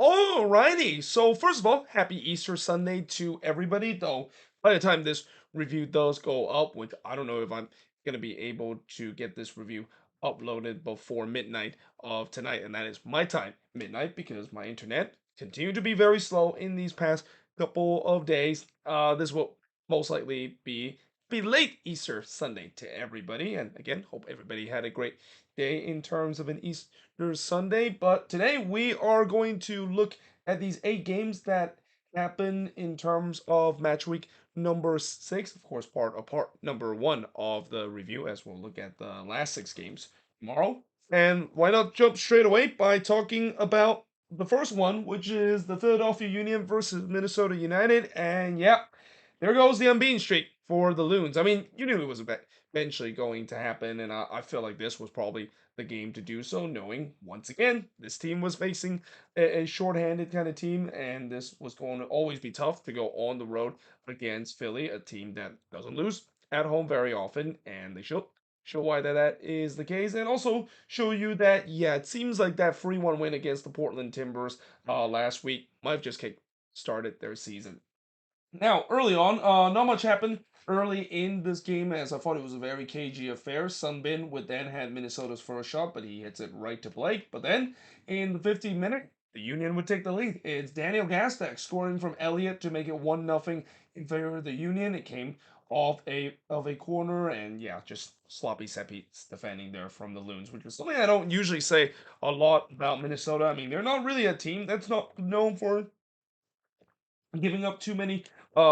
Alrighty, so first of all, happy Easter Sunday to everybody. Though by the time this review does go up, which I don't know if I'm gonna be able to get this review uploaded before midnight of tonight, and that is my time, midnight, because my internet continued to be very slow in these past couple of days. This will most likely be late Easter Sunday to everybody, and again, hope everybody had a great day in terms of an Easter Sunday. But today we are going to look at these 8 games that happen in terms of match week number 6, of course, part number 1 of the review, as we'll look at the last 6 games tomorrow. And why not jump straight away by talking about the first one, which is the Philadelphia Union versus Minnesota United. And yeah, there goes the unbeaten streak for the Loons. I mean, you knew it was eventually going to happen, and I feel like this was probably the game to do so, knowing once again this team was facing a shorthanded kind of team, and this was going to always be tough to go on the road against Philly, a team that doesn't lose at home very often, and they show why that is the case, and also show you that yeah, it seems like that 3-1 win against the Portland Timbers last week might have just kick started their season. Now, early on, not much happened early in this game as I thought it was a very cagey affair. Sunbin would then had Minnesota's first shot, but he hits it right to Blake. But then, in the 15th minute, the Union would take the lead. It's Daniel Gastek scoring from Elliott to make it 1-0 in favor of the Union. It came off a corner, and yeah, just sloppy set piece defending there from the Loons, which is something I don't usually say a lot about Minnesota. I mean, they're not really a team that's not known for giving up too many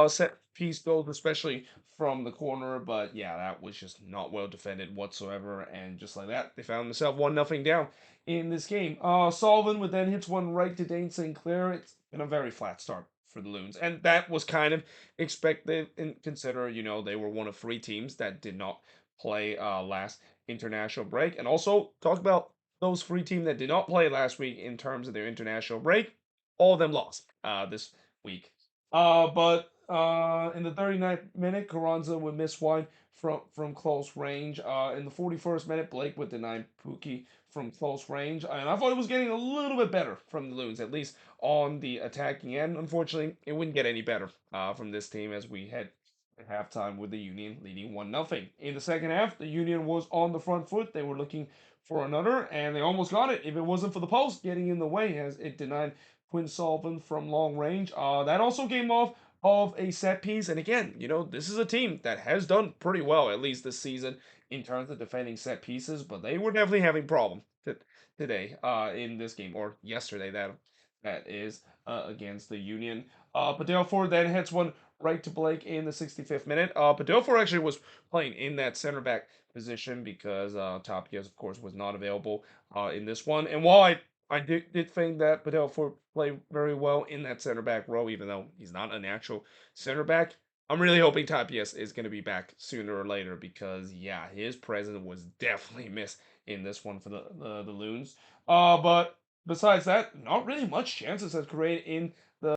set piece goals, especially from the corner. But yeah, that was just not well defended whatsoever. And just like that, they found themselves 1-0 down in this game. Sullivan would then hits one right to Dane St. Clair. It's been a very flat start for the Loons. And that was kind of expected and consider, they were one of 3 teams that did not play last international break. And also talk about those 3 teams that did not play last week in terms of their international break. All of them lost this week. But in the 39th minute, Carranza would miss one from close range. In the 41st minute, Blake would deny Pookie from close range. And I thought it was getting a little bit better from the Loons, at least on the attacking end. Unfortunately, it wouldn't get any better from this team as we head at halftime with the Union leading 1-0. In the second half, the Union was on the front foot. They were looking for another, and they almost got it if it wasn't for the post getting in the way as it denied Quinn Sullivan from long range. That also came off of a set piece. And again, this is a team that has done pretty well, at least this season, in terms of defending set pieces, but they were definitely having problems today in this game, or yesterday, that is against the Union. Padelford then hits one right to Blake in the 65th minute. Padelford actually was playing in that center back position because Tapias, of course, was not available in this one. And while I did think that Padelford played very well in that center back role, even though he's not a natural center back. I'm really hoping Tapias is going to be back sooner or later because, yeah, his presence was definitely missed in this one for the Loons. But besides that, not really much chances has created in the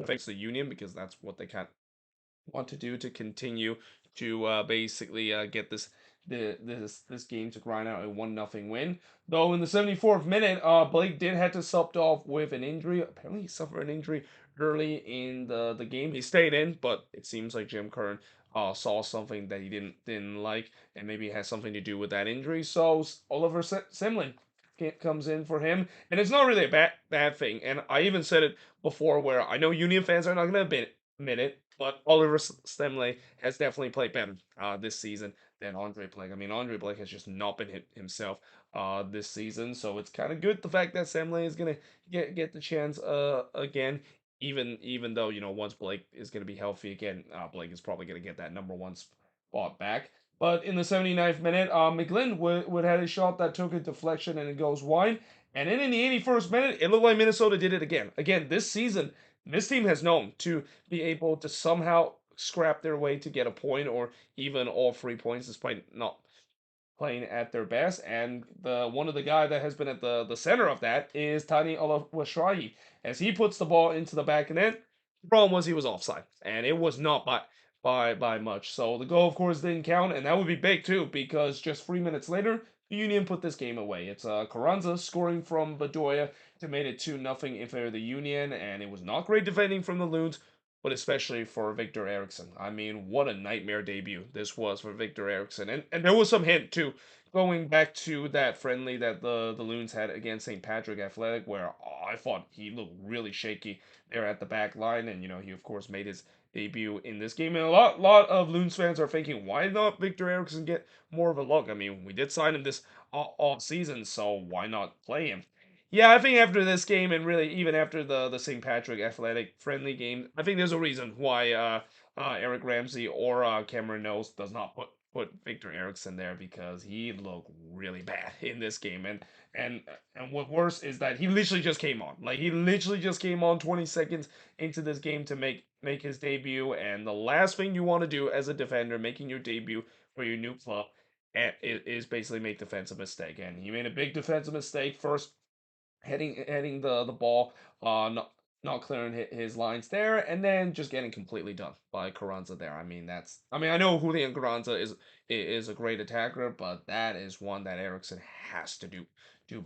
thanks to the Union because that's what they kind of want to do to continue to basically get this game to grind out a 1-0 win. Though in the 74th minute, Blake did have to subbed off with an injury. Apparently, he suffered an injury early in the game. He stayed in, but it seems like Jim Kern saw something that he didn't like, and maybe it has something to do with that injury. So Oliver Semlin comes in for him, and it's not really a bad thing. And I even said it before, where I know Union fans are not going to admit it, but Oliver Stemley has definitely played better this season than Andre Blake. I mean, Andre Blake has just not been himself this season, so it's kind of good the fact that Stemley is gonna get the chance again. Even though once Blake is gonna be healthy again, Blake is probably gonna get that number 1 spot back. But in the 79th minute, McGlynn would had a shot that took a deflection and it goes wide. And then in the 81st minute, it looked like Minnesota did it again. Again, this season, this team has known to be able to somehow scrap their way to get a point or even all 3 points despite not playing at their best. And the one of the guy that has been at the center of that is Tani Olawashrayi. As he puts the ball into the back of net, the problem was he was offside. And it was not by much. So the goal, of course, didn't count, and that would be big too, because just 3 minutes later, the Union put this game away. It's Carranza scoring from Bedoya to make it 2-0 in favor of the Union, and it was not great defending from the Loons, but especially for Victor Eriksson. I mean, what a nightmare debut this was for Victor Eriksson. And there was some hint, too, going back to that friendly that the Loons had against St. Patrick Athletic, where I thought he looked really shaky there at the back line, and, he, of course, made his debut in this game. And a lot of Loons fans are thinking, why not Victor Eriksson get more of a look? I mean, we did sign him this off season, so why not play him? Yeah, I think after this game, and really even after the St. Patrick Athletic friendly game, I think there's a reason why Eric Ramsey or Cameron Knowles does not put Victor Eriksson there, because he looked really bad in this game. And and what worse is that he literally just came on. Like, he literally just came on 20 seconds into this game to make his debut. And the last thing you want to do as a defender making your debut for your new club is basically make defensive mistake. And he made a big defensive mistake first, heading the ball, not clearing his lines there, and then just getting completely done by Carranza there. I know Julian Carranza is a great attacker, but that is one that Eriksson has to do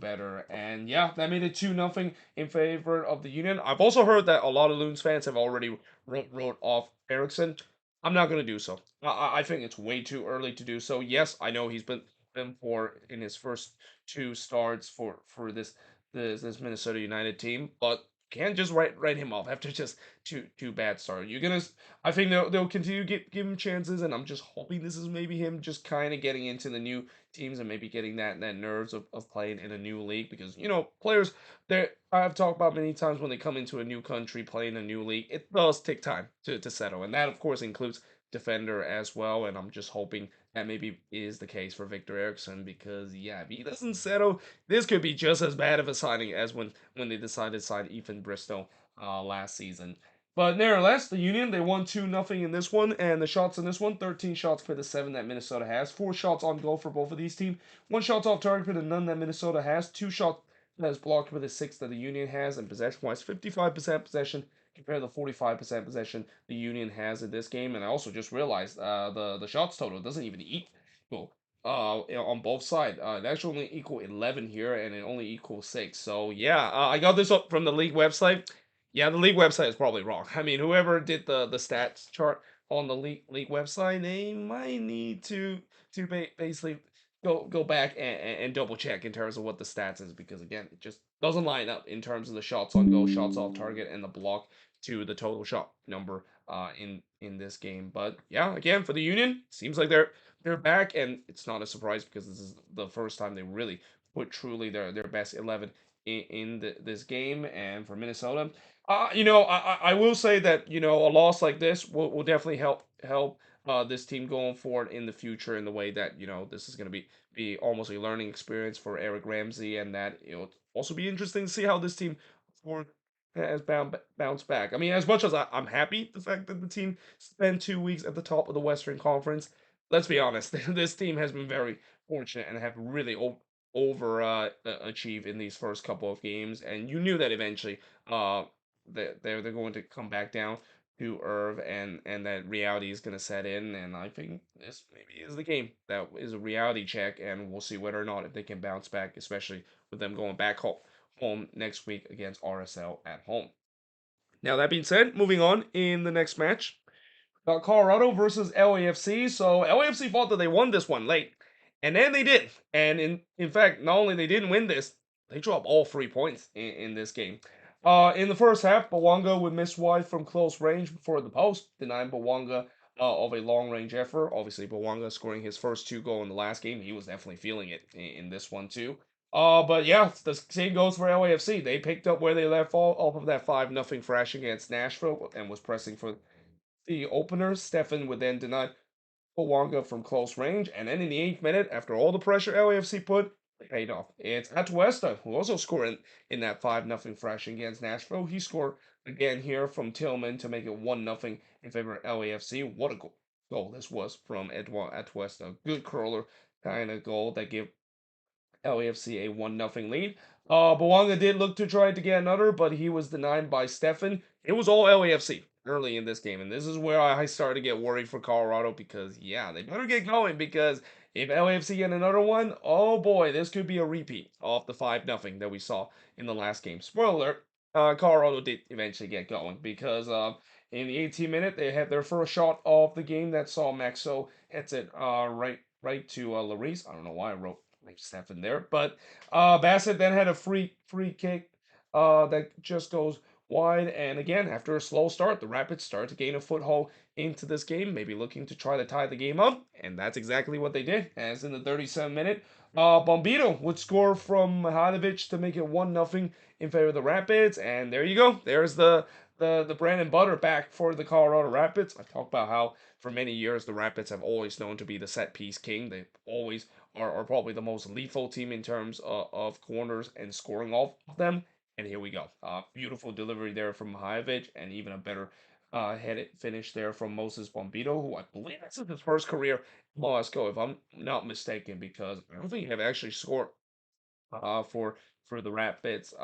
better. And yeah, that made it 2-0 in favor of the Union. I've also heard that a lot of Loons fans have already wrote off Eriksson. I'm not gonna do so. I think it's way too early to do so. Yes, I know he's been for in his first two starts for this Minnesota United team, but can't just write him off after just two bad starts. I think they'll continue to give him chances, and I'm just hoping this is maybe him just kind of getting into the new teams and maybe getting that nerves of playing in a new league, because players there I've talked about many times, when they come into a new country playing a new league, it does take time to settle, and that of course includes defender as well. And I'm just hoping that maybe is the case for Victor Eriksson, because yeah, if he doesn't settle, this could be just as bad of a signing as when they decided to sign Ethan Bristow last season. But nevertheless, the Union, they won 2-0 in this one, and the shots in this one, 13 shots for the 7 that Minnesota has, 4 shots on goal for both of these teams, 1 shot off target for the none that Minnesota has, 2 shots that is blocked for the 6 that the Union has, and possession-wise, 55% possession compared to the 45% possession the Union has in this game. And I also just realized the shots total doesn't even equal on both sides. It actually only equal 11 here, and it only equals 6. So yeah, I got this up from the league website. Yeah, the league website is probably wrong. I mean, whoever did the stats chart on the league website, they might need to basically go back and double check in terms of what the stats is, because again, it just doesn't line up in terms of the shots on goal, shots off target, and the block to the total shot number in this game. But yeah, again, for the Union, seems like they're back, and it's not a surprise, because this is the first time they really put truly their best 11 in this game. And for Minnesota, I will say that a loss like this will definitely help this team going forward in the future, in the way that this is going to be almost a learning experience for Eric Ramsey, and that also be interesting to see how this team for has bounced back. I mean, as much as I'm happy the fact that the team spent 2 weeks at the top of the Western Conference, let's be honest, this team has been very fortunate and have really over achieved in these first couple of games, and you knew that eventually they're going to come back down to earth, and that reality is going to set in. And I think this maybe is the game that is a reality check, and we'll see whether or not if they can bounce back, especially with them going back home next week against RSL at home. Now, that being said, moving on in the next match, Colorado versus LAFC. So LAFC thought that they won this one late, and then they did. And in fact, not only they didn't win this, they dropped all 3 points in this game. In the first half, Bawanga would miss wide from close range before the post, denying Bawanga of a long range effort. Obviously, Bawanga scoring his first 2 goals in the last game, he was definitely feeling it in this one too. But yeah, the same goes for LAFC. They picked up where they left off of that 5-0 thrashing against Nashville, and was pressing for the opener. Stefan would then deny Bawanga from close range, and then in the 8th minute, after all the pressure LAFC put, it paid off. It's Atuesta who also scored in that 5-0 thrashing against Nashville. He scored again here from Tillman to make it 1-0 in favor of LAFC. What a goal this was from Edouard Atuesta. Good curler kind of goal that gave LAFC a 1-0 lead. Bawanga did look to try to get another, but he was denied by Stefan. It was all LAFC early in this game, and this is where I started to get worried for Colorado, because yeah, they better get going, because if LAFC get another one, oh boy, this could be a repeat of the 5-0 that we saw in the last game. Spoiler alert, Colorado did eventually get going because in the 18th minute they had their first shot of the game that saw Maxo hits it right to Larice. I don't know why I wrote Stefan there, but Bassett then had a free kick that just goes wide. And again, after a slow start, the Rapids start to gain a foothold into this game, maybe looking to try to tie the game up. And that's exactly what they did. As in the 37th minute, Bombito would score from Mihailovic to make it 1-0 in favor of the Rapids. And there you go. There's the bread and butter back for the Colorado Rapids. I talked about how for many years the Rapids have always known to be the set piece king. They always are probably the most lethal team in terms of corners and scoring off of them. And here we go. Beautiful delivery there from Mihailovic, and even a better headed finish there from Moses Bombito, who I believe this is his first career Moscow, if I'm not mistaken, because I don't think he have actually scored uh, for for the Rapids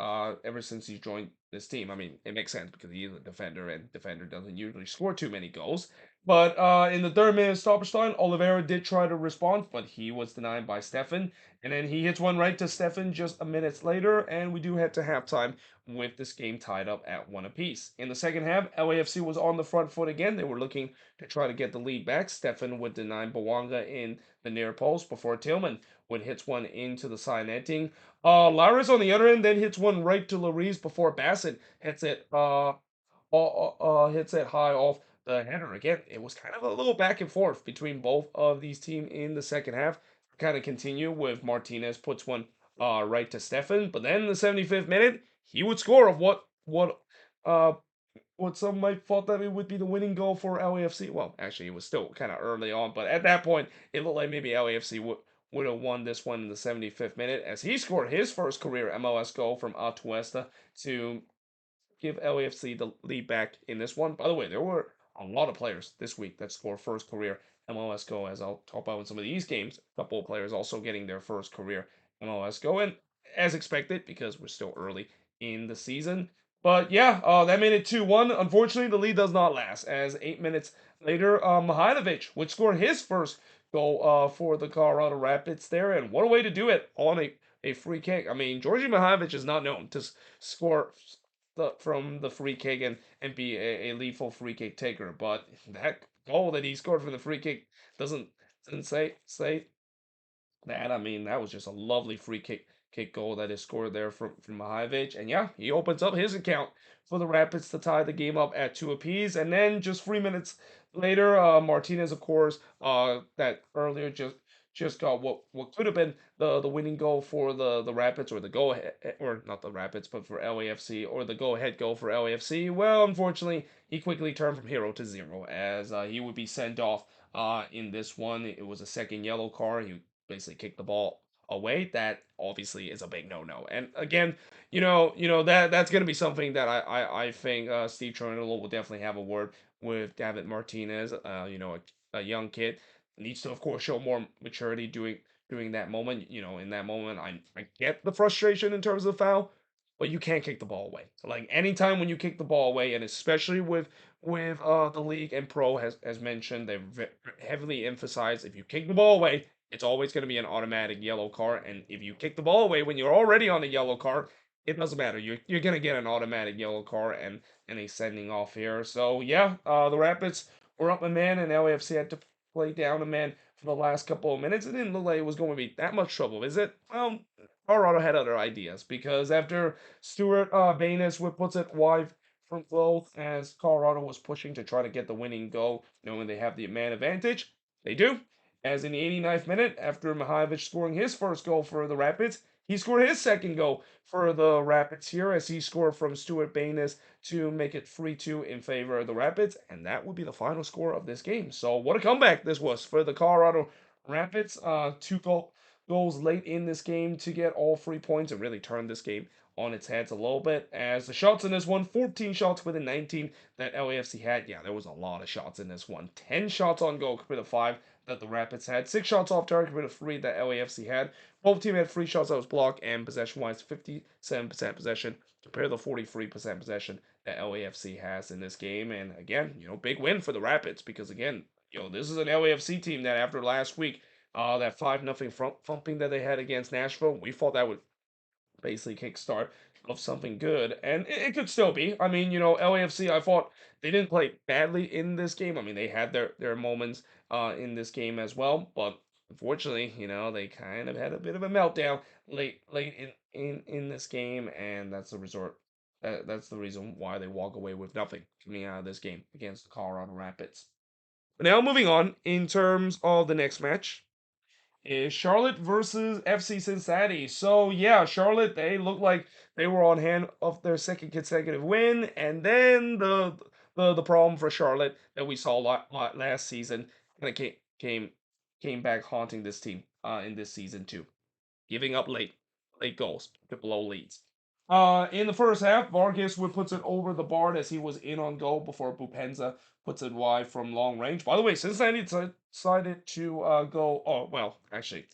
ever since he joined this team. I mean, it makes sense because he's a defender, and defender doesn't usually score too many goals. But in the third minute stoppage time, Oliveira did try to respond, but he was denied by Stefan. And then he hits one right to Stefan just a minute later, and we do head to halftime with this game tied up at one apiece. In the second half, LAFC was on the front foot again. They were looking to try to get the lead back. Stefan would deny Bawanga in the near post before Tillman would hit one into the side netting. Laris on the other end then hits one right to Larice before Bassett hits it high off the header. Again, it was kind of a little back and forth between both of these teams in the second half. Kind of continue with Martinez puts one right to Stefan, but then in the 75th minute, he would score of uh what some might thought that it would be the winning goal for LAFC. Well, actually, it was still kind of early on, but at that point, it looked like maybe LAFC would have won this one in the 75th minute as he scored his first career MLS goal from Atuesta to give LAFC the lead back in this one. By the way, there were a lot of players this week that scored first career MLS goal, as I'll talk about in some of these games. A couple of players also getting their first career MLS goal, and as expected, because we're still early in the season. But yeah, that made it 2-1. Unfortunately, the lead does not last, as 8 minutes later, Mihailovic would score his first goal for the Colorado Rapids there, and what a way to do it on a free kick. I mean, Georgi Mihailovic is not known to score from the free kick and be a lethal free kick taker. But that goal that he scored from the free kick doesn't doesn't say that. I mean, that was just a lovely free kick goal that is scored there from Mihailovic. And yeah, he opens up his account for the Rapids to tie the game up at two apiece. And then just 3 minutes later, Martinez, of course, that earlier just got what could have been the winning goal for the Rapids, or the go ahead, or not the Rapids, but for LAFC, or the go ahead goal for LAFC. Well, unfortunately, he quickly turned from hero to zero as he would be sent off in this one. It was a second yellow card. He basically kicked the ball away. That obviously is a big no-no. And again, that's going to be something that I think Steve Chernobyl will definitely have a word with David Martinez. A young kid needs to, of course, show more maturity doing that moment. In that moment, I get the frustration in terms of the foul, but you can't kick the ball away. So, like, anytime when you kick the ball away, and especially with the league and pro has mentioned, they've heavily emphasized if you kick the ball away, it's always going to be an automatic yellow card. And if you kick the ball away when you're already on a yellow card, it doesn't matter. You're going to get an automatic yellow card and a sending off here. So yeah, the Rapids were up a man, and LAFC had to play down a man for the last couple of minutes. It didn't look like it was going to be that much trouble, is it? Well, Colorado had other ideas because after Stuart Baines puts it wide from close as Colorado was pushing to try to get the winning goal, knowing they have the man advantage. They do. As in the 89th minute, after Mihailovic scoring his first goal for the Rapids, he scored his second goal for the Rapids here as he scored from Stuart Baines to make it 3-2 in favor of the Rapids, and that would be the final score of this game. So what a comeback this was for the Colorado Rapids. Goals late in this game to get all 3 points and really turn this game on its heads a little bit. As the shots in this one, 14 shots with the 19 that LAFC had. Yeah, there was a lot of shots in this one. 10 shots on goal compared to 5 that the Rapids had. 6 shots off target compared to 3 that LAFC had. Both teams had 3 shots that was blocked, and possession-wise, 57% possession compared to the 43% possession that LAFC has in this game. And again, big win for the Rapids because again, this is an LAFC team that after last week That 5-0 thumping that they had against Nashville, we thought that would basically kickstart of something good, and it could still be. I mean, LAFC, I thought they didn't play badly in this game. I mean, they had their moments in this game as well, but unfortunately, they kind of had a bit of a meltdown late in this game, and that's the resort. That's the reason why they walk away with nothing coming out of this game against the Colorado Rapids. But now moving on in terms of the next match is Charlotte versus FC Cincinnati. So yeah, Charlotte, they look like they were on hand of their second consecutive win, and then the problem for Charlotte that we saw last season kind of came back haunting this team in this season too, giving up late goals to blow leads. In the first half, Vargas would puts it over the bar as he was in on goal before Bupenza puts it wide from long range. By the way, Cincinnati decided to go. Oh well, actually,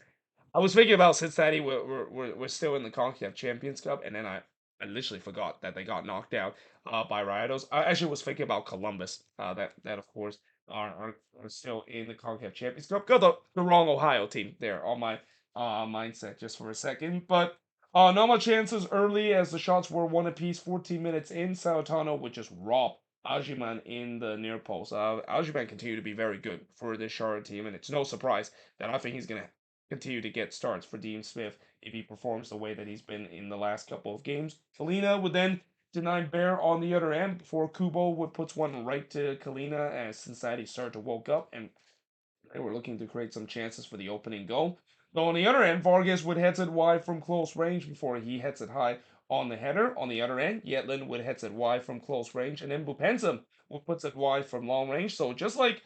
I was thinking about Cincinnati. We're still in the CONCACAF Champions Cup, and then I literally forgot that they got knocked out by Rayados. I actually was thinking about Columbus. That of course are still in the CONCACAF Champions Cup. Got the wrong Ohio team there on my mindset just for a second, but. Not much chances early as the shots were one apiece. 14 minutes in, Sautano would just rob Ajiman in the near post. Ajiman continued to be very good for this Charlotte team, and it's no surprise that I think he's going to continue to get starts for Dean Smith if he performs the way that he's been in the last couple of games. Kalina would then deny Bear on the other end before Kubo would puts one right to Kalina as Cincinnati started to woke up and they were looking to create some chances for the opening goal. Though on the other end, Vargas would head it wide from close range before he hits it high on the header. On the other end, Yetlin would hit it wide from close range, and then Bupenza would puts it wide from long range. So just like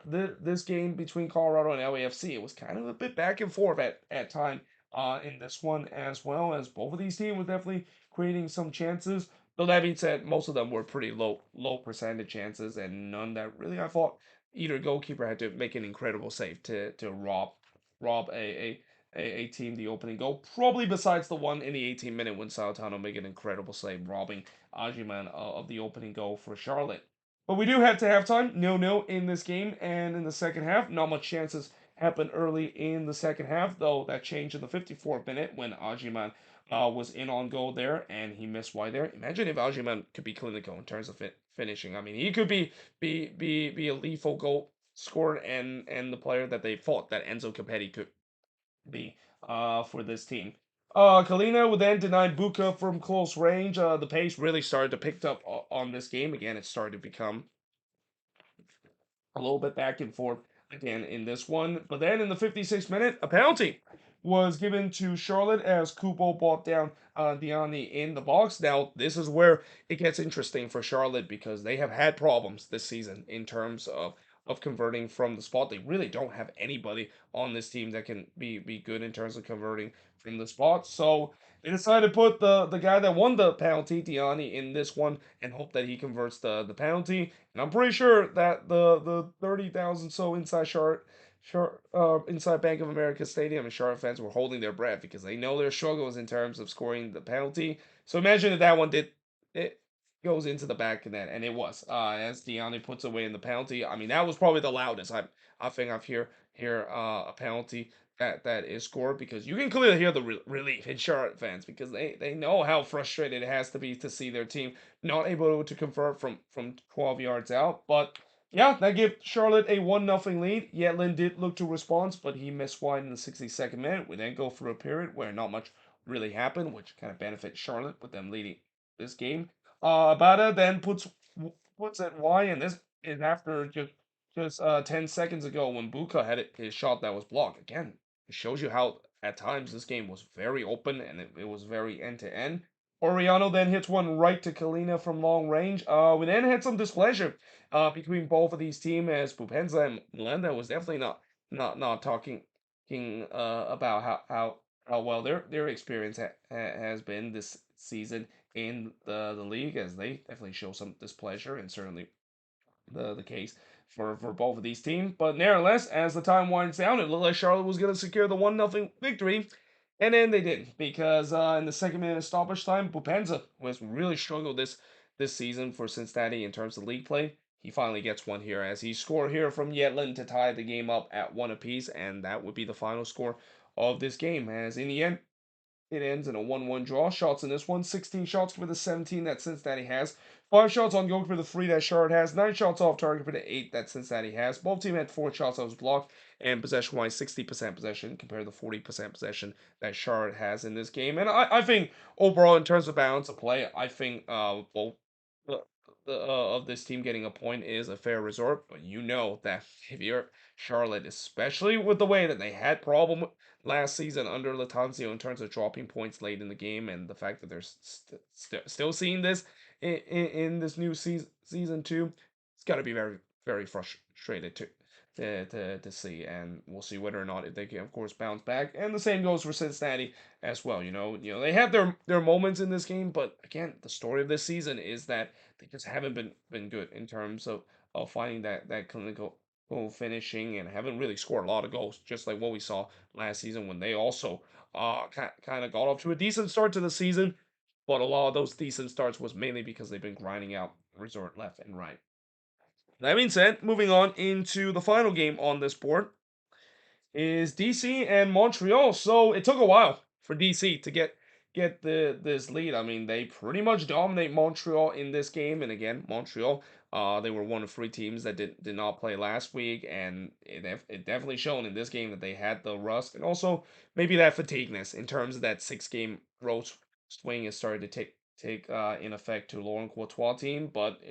this game between Colorado and LAFC, it was kind of a bit back and forth at time in this one as well as both of these teams were definitely creating some chances. Though that being said, most of them were pretty low percentage chances, and none that really I thought either goalkeeper had to make an incredible save to rob a team the opening goal. Probably besides the one in the 18th minute when Sautano made an incredible save, robbing Ajiman of the opening goal for Charlotte. But we do head to halftime, 0-0 in this game, and in the second half, not much chances happened early in the second half, though that changed in the 54th minute when Ajiman was in on goal there, and he missed wide there. Imagine if Ajiman could be clinical in terms of finishing. I mean, he could be a lethal goal scorer and the player that they thought that Enzo Capetti could be for this team. Kalina would then deny Buka from close range. The pace really started to pick up on this game. Again, it started to become a little bit back and forth again in this one. But then in the 56th minute, a penalty was given to Charlotte as Kubo brought down Diani in the box. Now, this is where it gets interesting for Charlotte because they have had problems this season in terms of converting from the spot. They really don't have anybody on this team that can be good in terms of converting from the spot. So they decided to put the guy that won the penalty, Diani, in this one and hope that he converts the penalty. And I'm pretty sure that the 30,000 so inside Bank of America Stadium and Charlotte fans were holding their breath because they know their struggles in terms of scoring the penalty. So imagine if that one did it goes into the back of net, and it was as Diani puts away in the penalty. I mean that was probably the loudest I think I've hear a penalty that is scored because you can clearly hear the relief in Charlotte fans because they know how frustrated it has to be to see their team not able to convert from 12 yards out. But yeah, that gave Charlotte a 1-0 lead. Yetlin did look to respond, but he missed wide in the 62nd minute. We then go through a period where not much really happened, which kind of benefits Charlotte with them leading this game. Abada then puts it wide, and this is after just 10 seconds ago when Buka had his shot that was blocked. Again, it shows you how at times this game was very open and it was very end to end. Oriano then hits one right to Kalina from long range. We then had some displeasure between both of these teams as Bupenza and Melenda was definitely not talking about how well their experience has been this season in the league as they definitely show some displeasure and certainly the case for both of these teams. But nevertheless, as the time winds down, it looked like Charlotte was going to secure the 1-0 victory. And then they didn't because in the second minute of stoppage time, Bupenza was really struggled this season for Cincinnati in terms of league play. he finally gets one here as he scored here from Yedlin to tie the game up at one apiece, and that would be the final score of this game. As in the end, it ends in a 1-1 draw. Shots in this one, 16 shots for the 17 that Cincinnati has. 5 shots on goal for the 3 that Charlotte has. 9 shots off target for the 8 that Cincinnati has. Both teams had 4 shots that was blocked. And possession-wise, 60% possession compared to 40% possession that Charlotte has in this game. And I think overall, in terms of balance of play, I think both the, of this team getting a point is a fair result. But you know that if you're Charlotte, especially with the way that they had problem last season under Latanzio in terms of dropping points late in the game, and the fact that they're still seeing this in this new season two, it's got to be very very frustrated to see, and we'll see whether or not they can, of course, bounce back. And the same goes for Cincinnati as well. They have their moments in this game, but again, the story of this season is that they just haven't been good in terms of finding that clinical goal finishing, and haven't really scored a lot of goals, just like what we saw last season when they also kind of got off to a decent start to the season. But a lot of those decent starts was mainly because they've been grinding out resort left and right. That being said, moving on into the final game on this board is DC and Montreal. So it took a while for DC to get this lead. I mean, they pretty much dominate Montreal in this game. And again, Montreal, they were one of 3 teams that did not play last week, and it definitely shown in this game that they had the rust and also maybe that fatigueness in terms of that 6 game road swing is starting to take in effect to Laurent Courtois team. But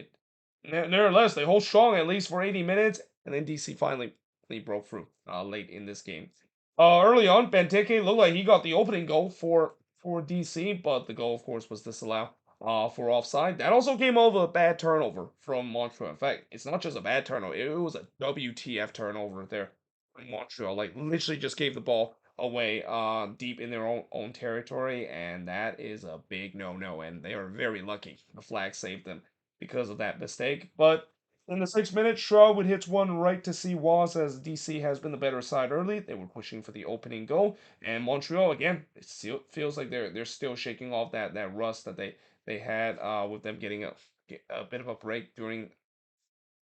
nevertheless, they hold strong at least for 80 minutes, and then DC finally he broke through late in this game. Early on, Benteke looked like he got the opening goal for DC, but the goal, of course, was disallowed for offside. That also came over a bad turnover from Montreal. In fact, it's not just a bad turnover; it was a WTF turnover there from Montreal. Like literally, just gave the ball away deep in their own territory, and that is a big no-no. And they are very lucky the flag saved them because of that mistake. But in the 6 minutes, Shaw would hit one right to see Was as DC has been the better side early. They were pushing for the opening goal, and Montreal again. It still feels like they're still shaking off that rust that they had with them getting a bit of a break during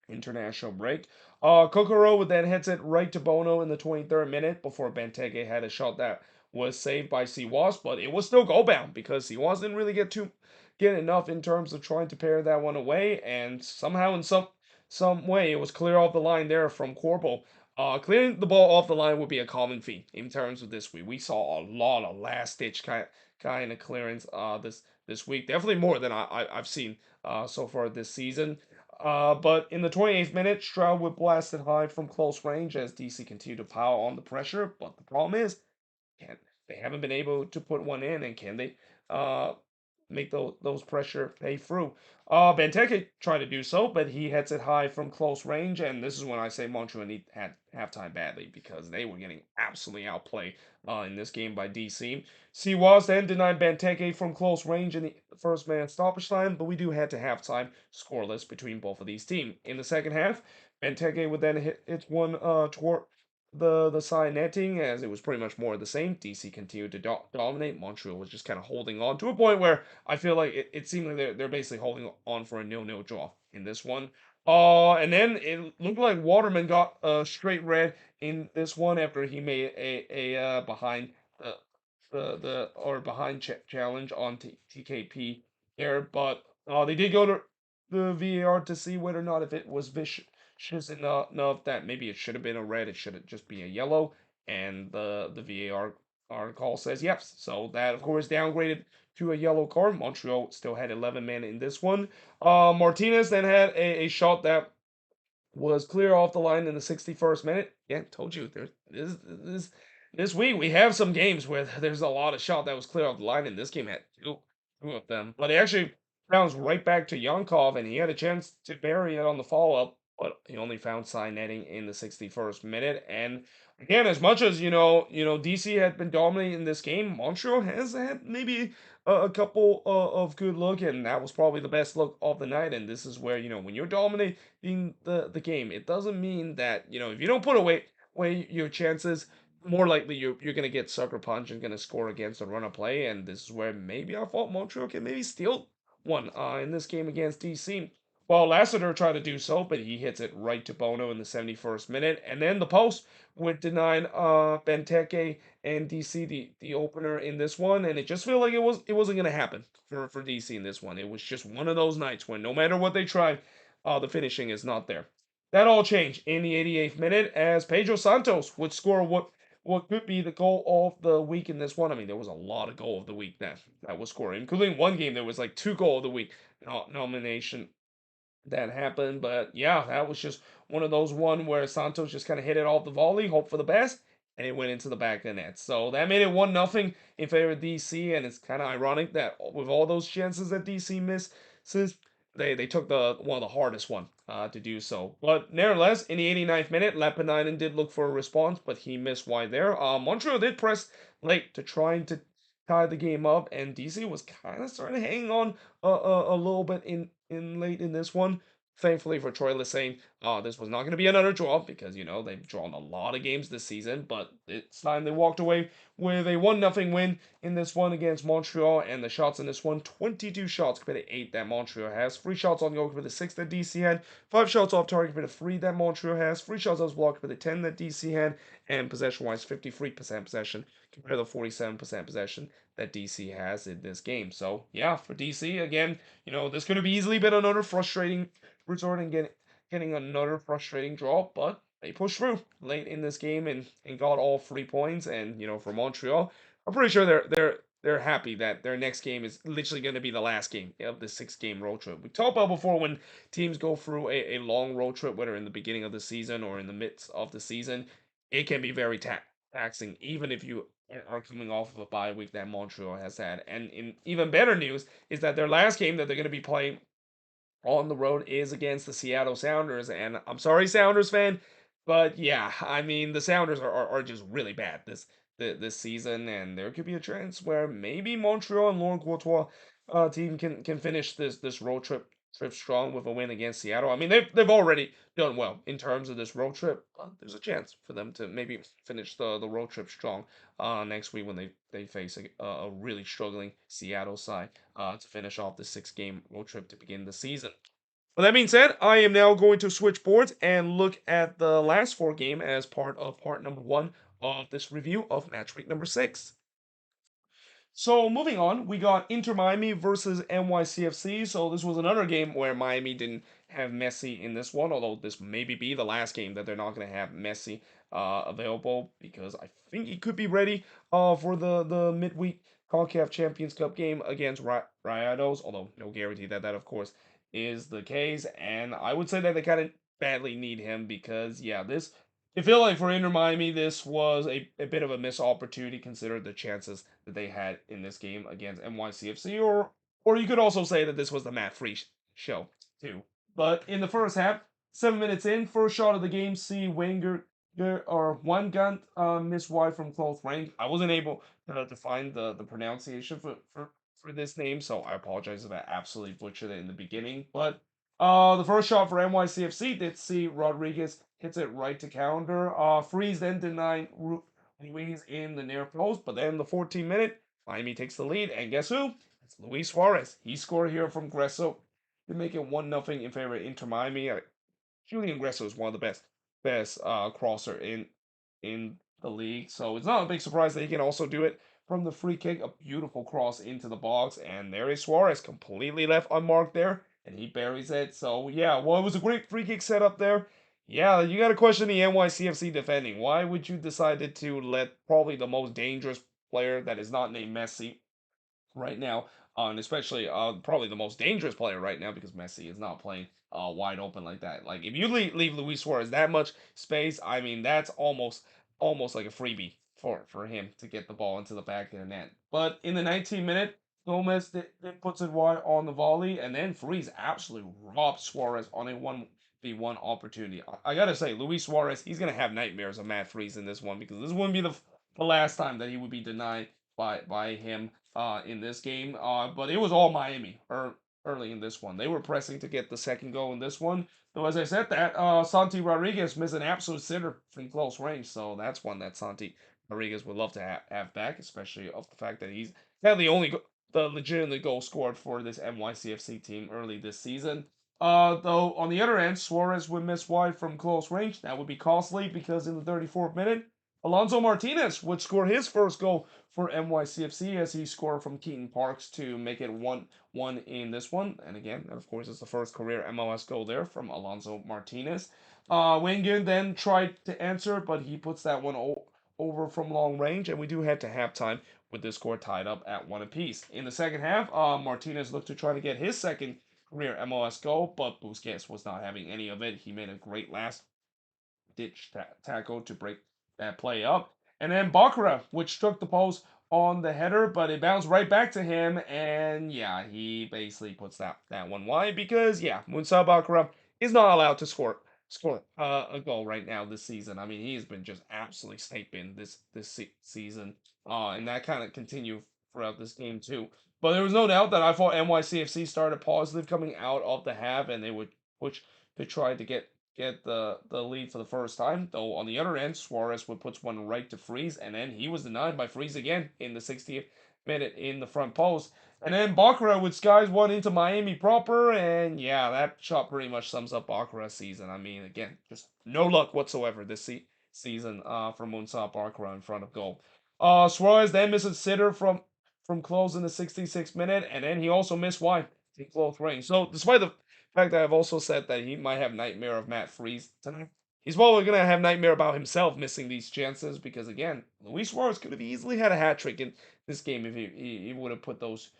international break. Kokoro would then hits it right to Bono in the 23rd minute before Benteke had a shot that was saved by Siwas, but it was still goal bound because Siwas didn't really get enough in terms of trying to pair that one away, and somehow in some way it was clear off the line there from Corbo. Clearing the ball off the line would be a common feat in terms of this week. We saw a lot of last ditch kind of clearance this week. Definitely more than I've seen so far this season. But in the 28th minute, Stroud would blast it high from close range as DC continued to pile on the pressure. But the problem is, can they haven't been able to put one in, and can they uh, make those pressure pay through? Benteke tried to do so, but he hits it high from close range, and this is when I say Montreal had halftime badly because they were getting absolutely outplayed in this game by DC. Siwas then denied Benteke from close range in the first man stoppage time, but we do head to halftime scoreless between both of these teams. In the second half, Benteke would then hit one toward the side netting as it was pretty much more of the same. DC continued to dominate. Montreal was just kind of holding on to a point where I feel like it seemed like they're basically holding on for a 0-0 draw in this one. And then it looked like Waterman got a straight red in this one after he made a behind the or behind challenge on TKP there, but they did go to the VAR to see whether or not if it was vicious enough that maybe it should have been a red, it should have just be a yellow, and the VAR call says yes. So that of course downgraded to a yellow card. Montreal still had 11 men in this one. Martinez then had a shot that was clear off the line in the 61st minute. Yeah, told you this week we have some games where there's a lot of shot that was clear off the line, and this game had two of them. But it actually bounced right back to Yankov, and he had a chance to bury it on the follow up, but he only found side netting in the 61st minute. And again, as much as DC had been dominating in this game, Montreal has had maybe a couple of good look, and that was probably the best look of the night. And this is where when you're dominating the game, it doesn't mean that if you don't put away your chances, more likely you're gonna get sucker punch and gonna score against a run of play. And this is where maybe I thought Montreal can maybe steal one in this game against DC. Well, Lassiter tried to do so, but he hits it right to Bono in the 71st minute. And then the post went denying Benteke and DC the opener in this one. And it just felt like it wasn't gonna happen for DC in this one. It was just one of those nights when no matter what they try, the finishing is not there. That all changed in the 88th minute as Pedro Santos would score what could be the goal of the week in this one. I mean, there was a lot of goal of the week that was scored, including one game there was like two goal of the week nomination that happened. But yeah, that was just one of those one where Santos just kind of hit it off the volley, hope for the best, and it went into the back of the net. So that made it 1-0 in favor of DC, and it's kind of ironic that with all those chances that DC misses, they took the one of the hardest one to do so. But nevertheless, in the 89th minute, Lappinainen did look for a response, but he missed wide there. Montreal did press late to trying to tie the game up, and DC was kind of starting to hang on a little bit in late in this one. Thankfully for Troy Lesesne, this was not going to be another draw because they've drawn a lot of games this season. But it's time they walked away with a 1-0 win in this one against Montreal. And the shots in this one, 22 shots compared to 8 that Montreal has. 3 shots on goal compared to 6 that DC had. 5 shots off target compared to 3 that Montreal has. 3 shots on blocked compared to 10 that DC had. And possession-wise, 53% possession compared to 47% possession that DC has in this game. So yeah, for DC again, this could have easily been another frustrating resort and getting another frustrating draw, but they pushed through late in this game and got all 3 points. And for Montreal, I'm pretty sure they're happy that their next game is literally going to be the last game of the 6-game road trip. We talked about before when teams go through a long road trip, whether in the beginning of the season or in the midst of the season, it can be very taxing, even if you are coming off of a bye week that Montreal has had. And in even better news is that their last game that they're going to be playing on the road is against the Seattle Sounders. And I'm sorry, Sounders fan, but yeah, I mean the Sounders are just really bad this season, and there could be a chance where maybe Montreal and Laurent Courtois team can finish this road trip strong with a win against Seattle. I mean they've already done well in terms of this road trip, but there's a chance for them to maybe finish the road trip strong next week when they face a really struggling Seattle side to finish off the 6-game road trip to begin the season. With that being said, I am now going to switch boards and look at the last 4 game as part of part number 1 of this review of match week number 6. So moving on, we got Inter Miami versus NYCFC. So this was another game where Miami didn't have Messi in this one, although this maybe be the last game that they're not going to have Messi available because I think he could be ready for the midweek CONCACAF Champions Cup game against Rayados, although no guarantee that of course is the case. And I would say that they kind of badly need him because yeah, this I feel like for Inter Miami, this was a bit of a missed opportunity considering the chances that they had in this game against NYCFC, or you could also say that this was the Matt Free show too. But in the first half, 7 minutes in, first shot of the game, see Wenger or one gun miss wide from close range. I wasn't able to find the pronunciation for this name, so I apologize if I absolutely butchered it in the beginning. But the first shot for NYCFC did see Rodriguez hits it right to counter. Freeze then denied Ruiz in the near post, but then the 14th minute, Miami takes the lead, and guess who? It's Luis Suarez. He scored here from Gresso to make it 1-0 in favor of Inter Miami. Julian Gresso is one of the best crosser in the league, so it's not a big surprise that he can also do it from the free kick. A beautiful cross into the box, and there is Suarez completely left unmarked there, and he buries it. So yeah, well, it was a great free kick setup there. Yeah, you got to question the NYCFC defending. Why would you decide to let probably the most dangerous player that is not named Messi right now, and especially probably the most dangerous player right now because Messi is not playing wide open like that. Like if you leave Luis Suarez that much space, I mean that's almost like a freebie for him to get the ball into the back of the net. But in the 19th minute, Gomez puts it wide on the volley, and then Freeze absolutely robs Suarez on a 1v1 opportunity. I gotta say, Luis Suarez, he's gonna have nightmares of Matt Freeze in this one because this wouldn't be the last time that he would be denied by him in this game. But it was all Miami early in this one. They were pressing to get the second goal in this one. Though as I said that, Santi Rodriguez missed an absolute sitter from close range. So that's one that Santi Rodriguez would love to have back, especially of the fact that he's kind of the legitimate goal scored for this NYCFC team early this season. Though on the other end, Suarez would miss wide from close range. That would be costly because in the 34th minute, Alonso Martinez would score his first goal for NYCFC as he scored from Keaton Parks to make it 1-1 in this one. And again, of course, it's the first career MLS goal there from Alonso Martinez. Wengen then tried to answer, but he puts that one over from long range, and we do head to halftime with the score tied up at one apiece. In the second half, Martinez looked to try to get his second career MLS goal, but Busquets was not having any of it. He made a great last ditch tackle to break that play up. And then Bakara, which struck the post on the header, but it bounced right back to him. And yeah, he basically puts that one wide because, yeah, Musa Bakara is not allowed to score a goal right now this season. I mean, he's been just absolutely sniping this season. And that kind of continued throughout this game too. But there was no doubt that I thought NYCFC started positive coming out of the half, and they would push to try to get the lead for the first time. Though on the other end, Suarez would put one right to Freeze, and then he was denied by Freeze again in the 60th minute in the front post. And then Baccarat would skies one into Miami proper, and yeah, that shot pretty much sums up Baccarat's season. I mean, again, just no luck whatsoever this season for Moussa Baccarat in front of goal. Suarez then misses sitter from close in the 66th minute, and then he also missed wide in close range. So despite the fact that I've also said that he might have nightmare of Matt Freeze tonight, he's probably gonna have nightmare about himself missing these chances because again, Luis Suarez could have easily had a hat trick in this game if he would have put those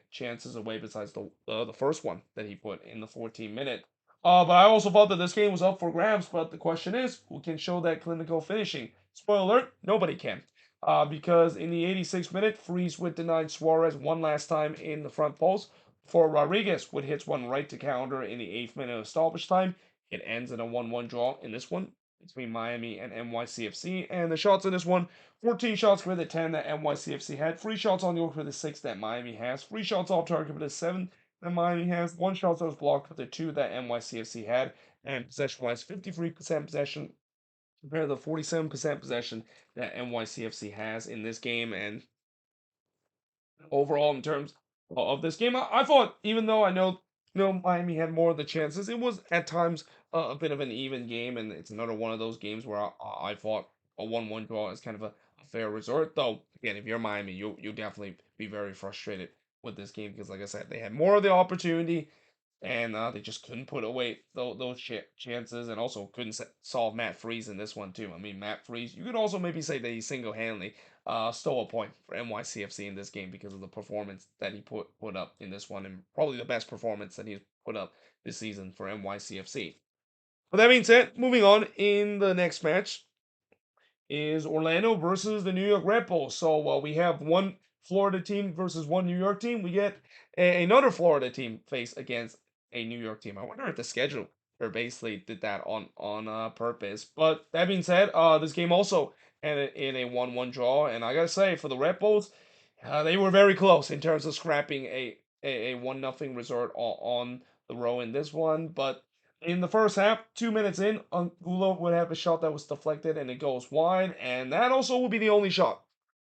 chances away. Besides the first one that he put in the 14th minute. But I also thought that this game was up for grabs. But the question is, who can show that clinical finishing? Spoiler alert: nobody can. Because in the 86th minute, Freeze would deny Suarez one last time in the front post before Rodriguez would hit one right to counter in the 8th minute of stoppage time. It ends in a 1-1 draw in this one between Miami and NYCFC. And the shots in this one, 14 shots for the 10 that NYCFC had, 3 shots on goal for the 6 that Miami has, 3 shots off target for the 7 that Miami has, 1 shot that was blocked for the 2 that NYCFC had, and possession-wise, 53% possession compared to the 47% possession that NYCFC has in this game. And overall, in terms of this game, I thought, even though I know Miami had more of the chances, it was at times a bit of an even game, and it's another one of those games where I thought a 1-1 draw is kind of a fair result. Though again, if you're Miami, you definitely be very frustrated with this game because, like I said, they had more of the opportunity, and they just couldn't put away those chances, and also couldn't solve Matt Freeze in this one too. I mean, Matt Freeze, you could also maybe say that he single-handedly stole a point for NYCFC in this game because of the performance that he put up in this one, and probably the best performance that he's put up this season for NYCFC. But that being said, moving on in the next match is Orlando versus the New York Red Bulls. So while we have one Florida team versus one New York team, we get another Florida team face against a New York team. I wonder if the schedule or basically did that on purpose. But that being said, this game also ended in a 1-1 draw, and I gotta say for the Red Bulls, they were very close in terms of scrapping a 1-0 result on the row in this one, but in the first half, 2 minutes in, Angulo would have a shot that was deflected and it goes wide, and that also would be the only shot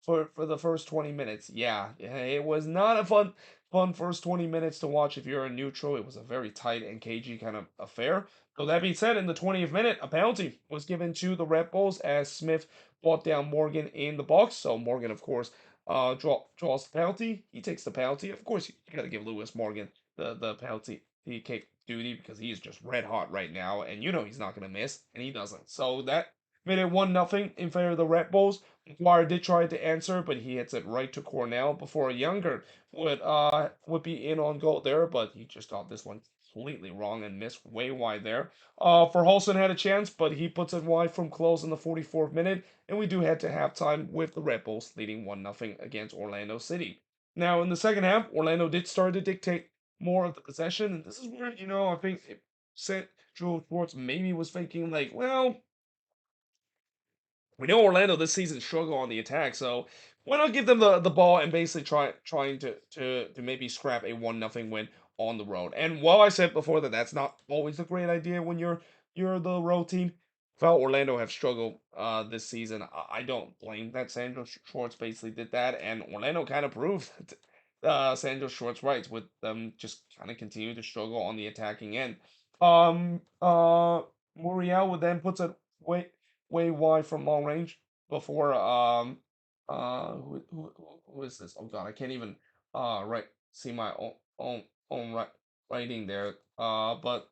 for the first 20 minutes. Yeah, it was not a fun first 20 minutes to watch if you're a neutral. It was a very tight and cagey kind of affair. So that being said, in the 20th minute, a penalty was given to the Red Bulls as Smith brought down Morgan in the box. So Morgan, of course, draws the penalty. He takes the penalty. Of course, you got to give Lewis Morgan the penalty he kick duty because he is just red hot right now, and you know he's not gonna miss, and he doesn't. So that made it 1-0 in favor of the Red Bulls. McGuire did try to answer, but he hits it right to Cornell before Younger would be in on goal there, but he just got this one completely wrong and missed way wide there. For Holson had a chance, but he puts it wide from close in the 44th minute, and we do head to halftime with the Red Bulls leading 1-0 against Orlando City. Now in the second half, Orlando did start to dictate more of the possession. And this is where, I think it sent Joe Schwartz maybe was thinking like, well, we know Orlando this season struggle on the attack, so why not give them the ball and basically trying to maybe scrap a 1-0 win on the road. And while I said before that that's not always a great idea when you're the road team, well, Orlando have struggled this season. I don't blame that. Sandro Schwartz basically did that, and Orlando kind of proved Sandro Schwartz right, with them just kind of continue to struggle on the attacking end. Montreal would then puts it way wide from long range before who is this? Oh God, I can't even right see my own writing there. But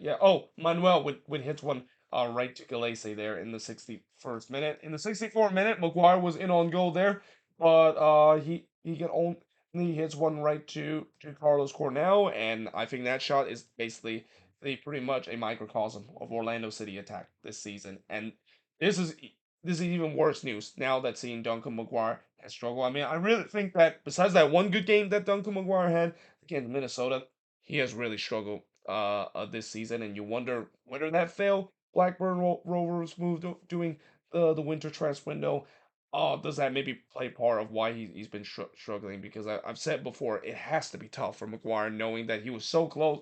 yeah. Oh, Manuel would hit one right to Galese there in the 61st minute. In the 64th minute, Maguire was in on goal there, but he can only hits one right to Carlos Cornell, and I think that shot is basically pretty much a microcosm of Orlando City attack this season. And this is this is even worse news now that seeing Duncan Maguire has struggled. I mean, I really think that besides that one good game that Duncan Maguire had against Minnesota, he has really struggled this season, and you wonder whether that failed Blackburn Rovers move doing the winter transfer window. Does that maybe play part of why he's been struggling? Because I've said before, it has to be tough for Maguire knowing that he was so close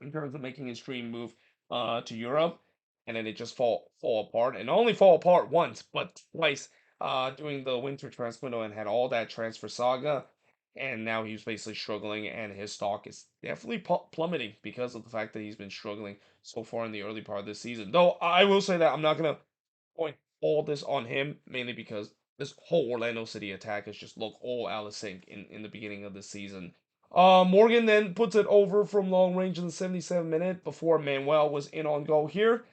in terms of making his dream move to Europe, and then it just fall apart, and only fall apart once, but twice during the winter transfer window, and had all that transfer saga, and now he's basically struggling, and his stock is definitely plummeting because of the fact that he's been struggling so far in the early part of this season. Though I will say that I'm not gonna point all this on him, mainly because this whole Orlando City attack has just looked all out of sync in the beginning of the season. Morgan then puts it over from long range in the 77th minute before Manuel was in on goal here,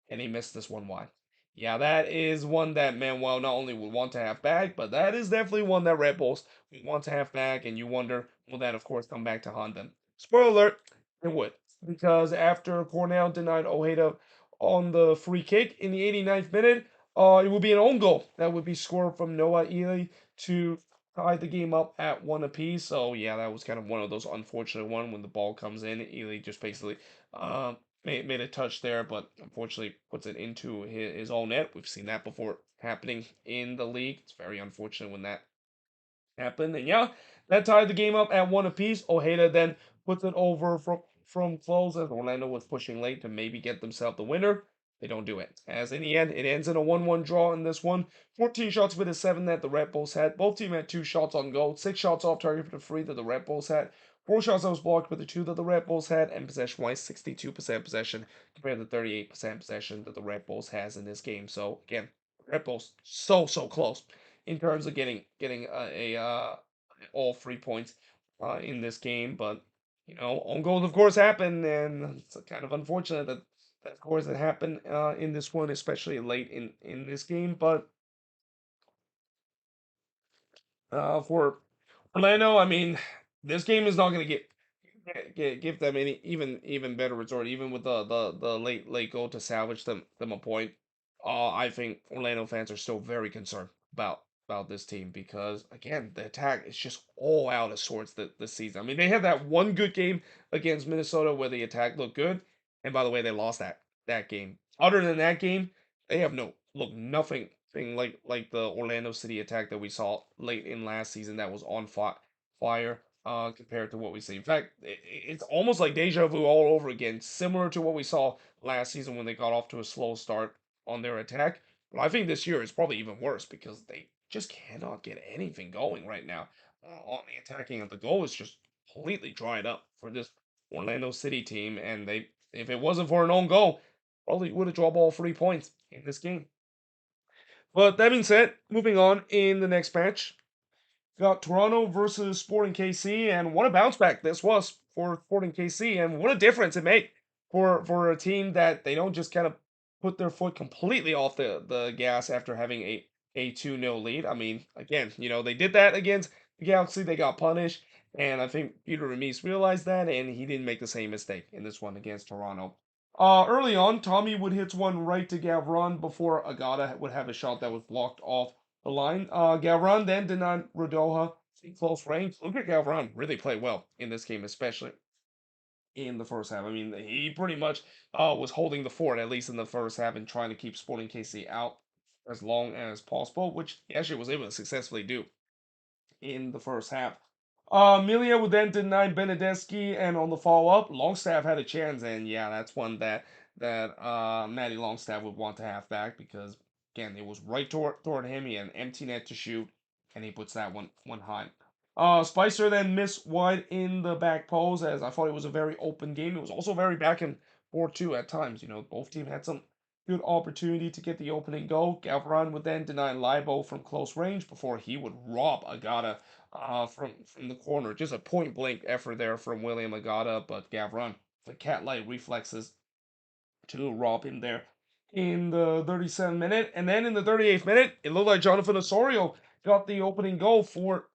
and he missed this one wide. Yeah, that is one that Manuel not only would want to have back, but that is definitely one that Red Bulls would want to have back, and you wonder, will that of course come back to haunt them? Spoiler alert, it would, because after Cornell denied Ojeda on the free kick in the 89th minute, it would be an own goal that would be scored from Noah Ely to tied the game up at one apiece. So yeah, that was kind of one of those unfortunate one when the ball comes in. Ely just basically made a touch there, but unfortunately puts it into his own net. We've seen that before happening in the league. It's very unfortunate when that happened. And yeah, that tied the game up at one apiece. Ojeda then puts it over from close as Orlando was pushing late to maybe get themselves the winner. They don't do it. As in the end, it ends in a 1-1 draw in this one. 14 shots for the 7 that the Red Bulls had. Both teams had 2 shots on goal. 6 shots off target for the 3 that the Red Bulls had. 4 shots that was blocked for the 2 that the Red Bulls had. And possession-wise, 62% possession compared to 38% possession that the Red Bulls has in this game. So again, Red Bulls so close in terms of getting all 3 points in this game. But own goals of course happen, and it's kind of unfortunate that of course it happened in this one, especially late in this game. But for Orlando, I mean, this game is not going to give them any even better result, even with the late goal to salvage them a point. I think Orlando fans are still very concerned about this team because again, the attack is just all out of sorts this season. I mean, they had that one good game against Minnesota where the attack looked good, and by the way, they lost that game. Other than that game, they have nothing thing like the Orlando City attack that we saw late in last season that was on fire compared to what we see. In fact, it's almost like deja vu all over again, similar to what we saw last season when they got off to a slow start on their attack. But I think this year is probably even worse because they just cannot get anything going right now on the attacking, and the goal is just completely dried up for this Orlando City team. And they, if it wasn't for an own goal, probably would have dropped all 3 points in this game. But that being said, moving on in the next match, got Toronto versus Sporting KC, and what a bounce back this was for Sporting KC, and what a difference it made for a team that they don't just kind of put their foot completely off the gas after having a 2-0 lead. I mean, again, they did that against the Galaxy, they got punished, and I think Peter Remis realized that, and he didn't make the same mistake in this one against Toronto. Early on, Tommy would hit one right to Gavron before Agata would have a shot that was blocked off the line. Gavron then denied Radoja in close range. Look at Gavron really played well in this game, especially in the first half. I mean, he pretty much was holding the fort, at least in the first half, and trying to keep Sporting KC out as long as possible, which he actually was able to successfully do in the first half. Milia would then deny Benedeschi, and on the follow up, Longstaff had a chance, and yeah, that's one that Matty Longstaff would want to have back because again, it was right toward him. He had an empty net to shoot, and he puts that one high. Spicer then missed wide in the back post as I thought it was a very open game. It was also very back and forth too at times. Both teams had some good opportunity to get the opening goal. Gavron would then deny Libo from close range before he would rob Agata from the corner. Just a point blank effort there from William Agata, but Gavron, the cat-like reflexes to rob him there in the 37th minute. And then in the 38th minute, it looked like Jonathan Osorio got the opening goal for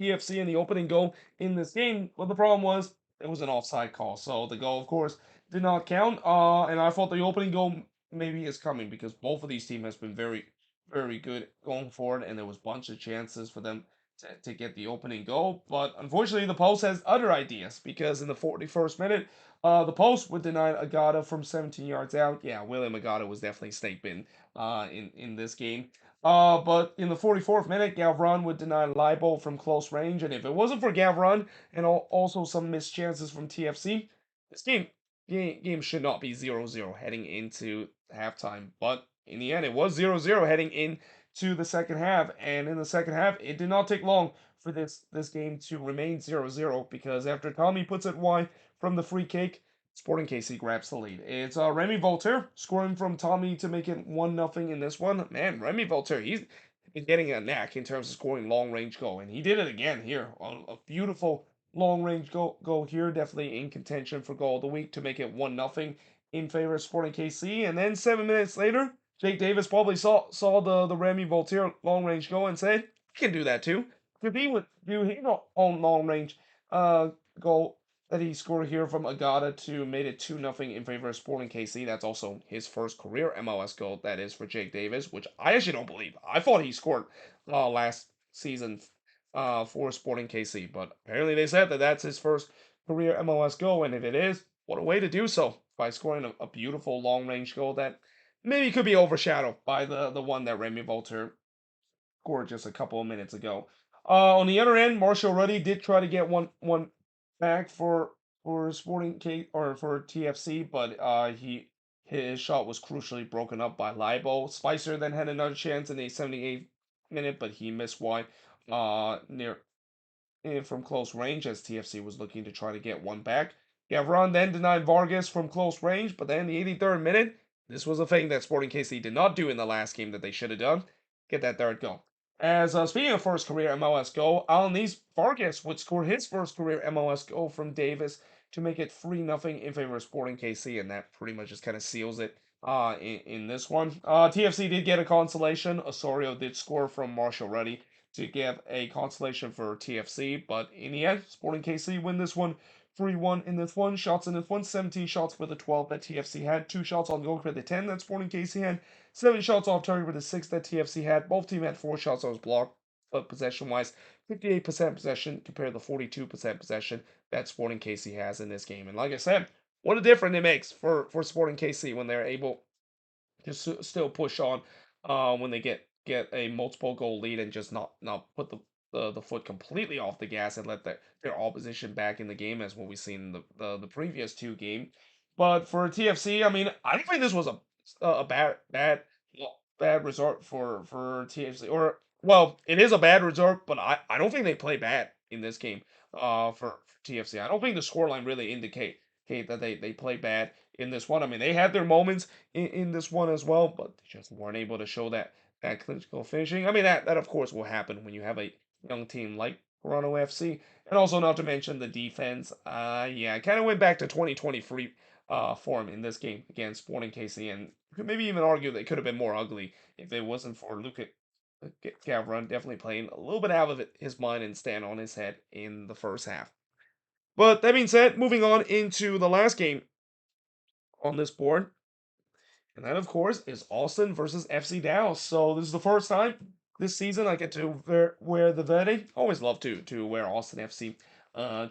PFC in the opening goal in this game. But the problem was it was an offside call. So the goal, of course, did not count. And I thought the opening goal maybe is coming because both of these teams has been very, very good going forward. And there was a bunch of chances for them to get the opening goal. But unfortunately, the post has other ideas because in the 41st minute, the post would deny Agata from 17 yards out. Yeah, William Agata was definitely snake bitten in this game. But in the 44th minute, Gavron would deny Libo from close range, and if it wasn't for Gavron and also some missed chances from TFC, this game should not be 0-0 heading into halftime. But in the end, it was 0-0 heading into the second half, and in the second half, it did not take long for this game to remain 0-0 because after Tommy puts it wide from the free kick, Sporting KC grabs the lead. It's Remy Voltaire scoring from Tommy to make it 1-0 in this one. Man, Remy Voltaire, he's been getting a knack in terms of scoring long range goal, and he did it again here. A beautiful long range goal here, definitely in contention for goal of the week to make it 1-0 in favor of Sporting KC. And then 7 minutes later, Jake Davis probably saw the Remy Voltaire long range goal and said, "I can do that too." If he would do his own long range goal that he scored here from Agata to made it 2-0 in favor of Sporting KC. That's also his first career MLS goal, that is for Jake Davis, which I actually don't believe. I thought he scored last season for Sporting KC, but apparently they said that that's his first career MLS goal, and if it is, what a way to do so by scoring a beautiful long range goal that maybe could be overshadowed by the one that Remy Volter scored just a couple of minutes ago. On the other end, Marshall Ruddy did try to get one back for Sporting K or for TFC, but his shot was crucially broken up by Libo. Spicer then had another chance in the 78th minute, but he missed wide near from close range as TFC was looking to try to get one back. Gavron then denied Vargas from close range, but then in the 83rd minute, this was a thing that Sporting KC did not do in the last game that they should have done. Get that third goal. As speaking of first career MLS goal, Alanis Vargas would score his first career MLS goal from Davis to make it 3-0 in favor of Sporting KC, and that pretty much just kind of seals it in this one. TFC did get a consolation. Osorio did score from Marshall Ruddy to give a consolation for TFC, but in the end, Sporting KC win this one 3-1 in this one. Shots in this one, 17 shots for the 12 that TFC had, 2 shots on goal for the 10 that Sporting KC had, 7 shots off target for the 6 that TFC had. Both teams had 4 shots on his block, but possession-wise, 58% possession compared to 42% possession that Sporting KC has in this game. And like I said, what a difference it makes for Sporting KC when they're able to still push on when they get a multiple goal lead and just not put the foot completely off the gas and let their opposition back in the game as what we've seen in the previous two games. But for TFC, I mean, I don't think this was a bad result for TFC. Or well, it is a bad result, but I don't think they play bad in this game. For TFC, I don't think the scoreline really indicate that they play bad in this one. I mean, they had their moments in this one as well, but they just weren't able to show that clinical finishing. I mean, that of course will happen when you have a young team like Toronto FC, and also not to mention the defense. Yeah, kind of went back to 2023 form in this game against Sporting KC, and you could maybe even argue they could have been more ugly if it wasn't for Luka Gavron definitely playing a little bit out of his mind and stand on his head in the first half. But that being said, moving on into the last game on this board, and that, of course, is Austin versus FC Dallas. So this is the first time this season I get to wear the Verde. Always love to wear Austin FC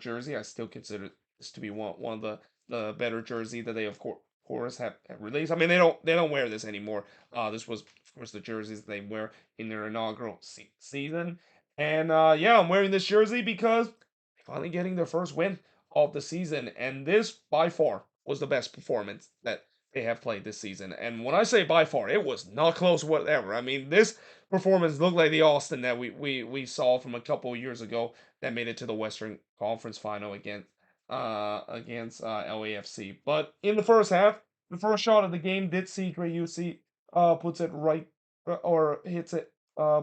jersey. I still consider this to be one of the better jersey that they of course have released. I mean they don't wear this anymore. This was of course the jerseys they wear in their inaugural season. And yeah, I'm wearing this jersey because they're finally getting their first win of the season, and this by far was the best performance they have played this season. And when I say by far, it was not close whatever. I mean, this performance looked like the Austin that we saw from a couple of years ago that made it to the Western Conference Final against LAFC. But in the first half, the first shot of the game did see Dre UC puts it right or hits it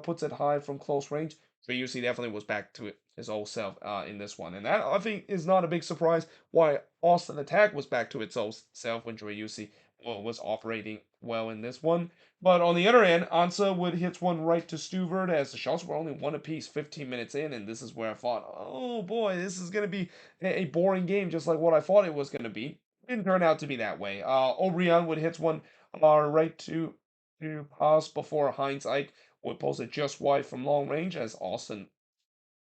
puts it high from close range. So UC definitely was back to his old self in this one, and that I think is not a big surprise. Why Austin Attack was back to its old self when Dre UC was operating well in this one. But on the other end, Ansa would hit one right to Stuvert as the shots were only one apiece 15 minutes in, and this is where I thought, oh boy, this is going to be a boring game, just like what I thought it was going to be. Didn't turn out to be that way. O'Brien would hit one right to pass before Heinz Ike would post it just wide from long range as Austin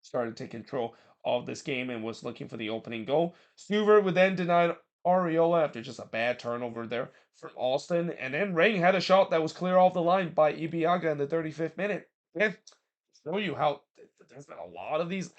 started to take control of this game and was looking for the opening goal. Stewart would then deny Ariola after just a bad turnover there from Austin. And then Ring had a shot that was clear off the line by Ibiaga in the 35th minute. And show you how there's been a lot of these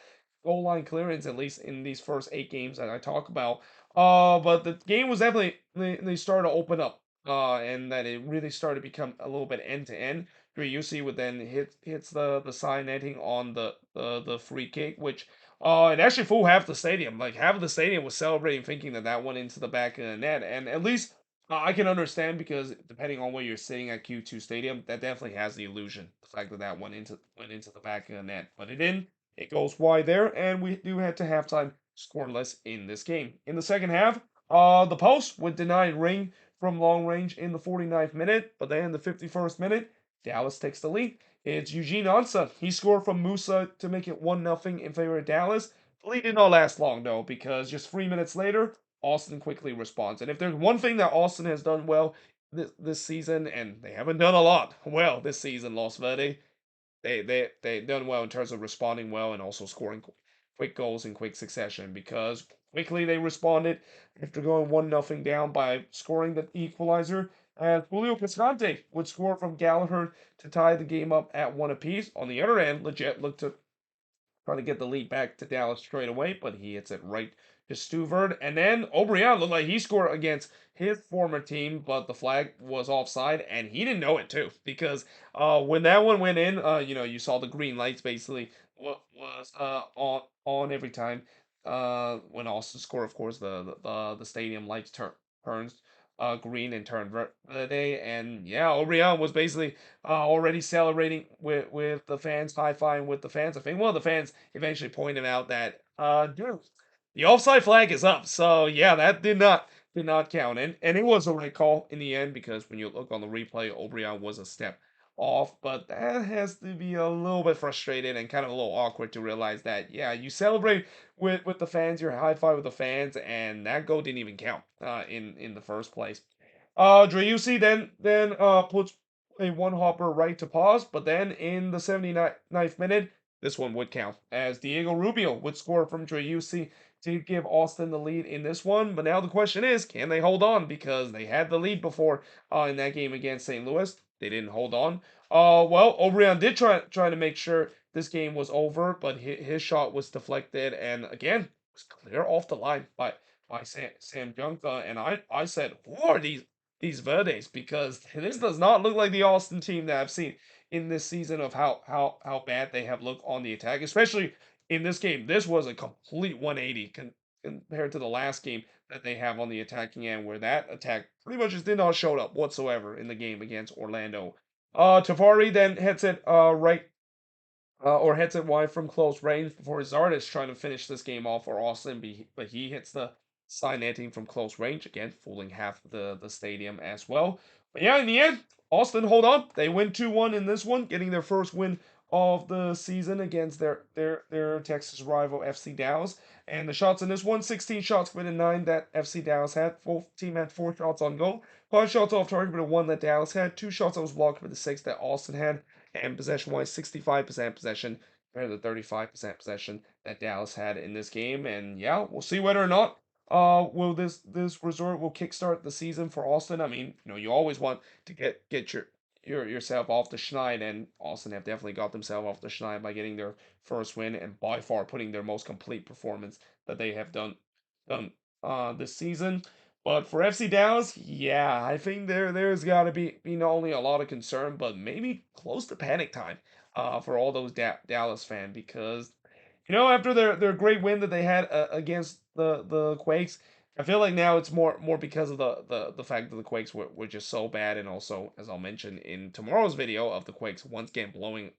goal line clearance, at least in these first 8 games that I talk about. But the game was definitely they started to open up. And that it really started to become a little bit end to end. Ryusi would then hits the side netting on the free kick, which it actually full half the stadium. Like half of the stadium was celebrating, thinking that that went into the back of the net. And at least I can understand because depending on where you're sitting at Q2 Stadium, that definitely has the illusion, the fact that that went into the back of the net. But it didn't. It goes wide there, and we do head to halftime scoreless in this game. In the second half, the post would deny Ring from long range in the 49th minute, but then in the 51st minute, Dallas takes the lead. It's Eugene Ansa. He scored from Musa to make it 1-0 in favor of Dallas. The lead did not last long, though, because just 3 minutes later, Austin quickly responds. And if there's one thing that Austin has done well this season, and they haven't done a lot well this season, Los Verde, they done well in terms of responding well and also scoring quick goals in quick succession because quickly they responded after going 1-0 down by scoring the equalizer. And Julio Cascante would score from Gallagher to tie the game up at one apiece. On the other end, Legit looked to trying to get the lead back to Dallas straight away, but he hits it right to Stuvert. And then O'Brien looked like he scored against his former team, but the flag was offside, and he didn't know it too, because when that one went in, you saw the green lights basically was on every time. When Austin scored, of course, the stadium lights turns green and turned verde, and yeah, O'Brien was basically already celebrating with the fans, high-fiving with the fans. I think one of the fans eventually pointed out that, dude, the offside flag is up. So yeah, that did not count, and it was a right call in the end because when you look on the replay, O'Brien was a step off, but that has to be a little bit frustrated and kind of a little awkward to realize that yeah, you celebrate with the fans, you're high five with the fans, and that goal didn't even count in the first place. Driussi then puts a one hopper right to pause, but then in the 79th minute, this one would count as Diego Rubio would score from Driussi to give Austin the lead in this one. But now the question is, can they hold on? Because they had the lead before in that game against St. Louis. They didn't hold on. Well, O'Brien did try to make sure this game was over, but his shot was deflected and again was clear off the line by Sam Junka. And I said, who are these Verdes? Because this does not look like the Austin team that I've seen in this season of how bad they have looked on the attack, especially in this game. This was a complete 180 compared to the last game that they have on the attacking end, where that attack pretty much just did not show up whatsoever in the game against Orlando. Tafari then hits it right or hits it wide from close range before Zardes trying to finish this game off for Austin, but he hits the side netting from close range again, fooling half the stadium as well. But yeah, in the end, Austin hold on. They win 2-1 in this one, getting their first win of the season against their Texas rival FC Dallas. And the shots in this one, 16 shots for the 9 that FC Dallas had. Full team had 4 shots on goal. 5 shots off target for the 1 that Dallas had. 2 shots that was blocked for the 6 that Austin had. And possession-wise, 65% possession compared to the 35% possession that Dallas had in this game. And yeah, we'll see whether or not will this resort will kickstart the season for Austin. I mean, you always want to get yourself off the schneid, and Austin have definitely got themselves off the schneid by getting their first win and by far putting their most complete performance that they have done this season. But for FC Dallas, yeah, I think there's got to be not only a lot of concern, but maybe close to panic time for all those Dallas fans because after their great win that they had against the Quakes, I feel like now it's more because of the fact that the Quakes were just so bad, and also as I'll mention in tomorrow's video of the Quakes once again blowing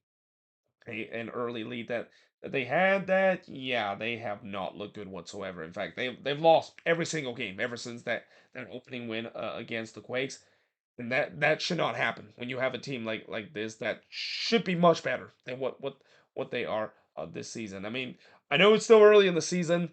an early lead that they had, that yeah, they have not looked good whatsoever. In fact, they've lost every single game ever since that opening win against the Quakes, and that should not happen when you have a team like this that should be much better than what they are this season. I mean, I know it's still early in the season,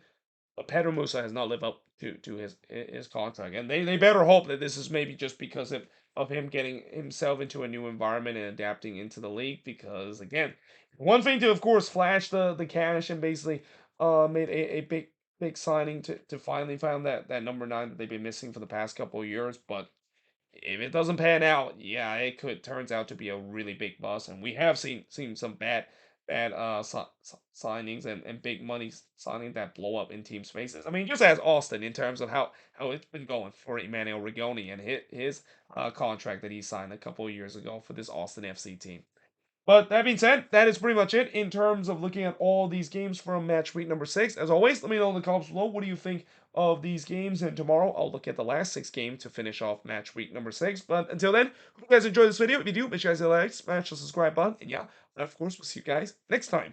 but Pedro Musa has not lived up to his contract, and they better hope that this is maybe just because of him getting himself into a new environment and adapting into the league. Because again, one thing to of course flash the cash and basically made a big signing to finally find that number 9 that they've been missing for the past couple of years, but if it doesn't pan out, yeah, it could turns out to be a really big bust, and we have seen some bad signings and big money signing that blow up in teams' faces. I mean, just as Austin in terms of how it's been going for Emmanuel Rigoni and his contract that he signed a couple of years ago for this Austin FC team. But that being said, that is pretty much it in terms of looking at all these games from match week number 6. As always, let me know in the comments below what do you think of these games. And tomorrow I'll look at the last 6 games to finish off match week number 6. But until then, hope you guys enjoyed this video. If you do, make sure you guys hit like, smash the subscribe button. And yeah, of course, we'll see you guys next time.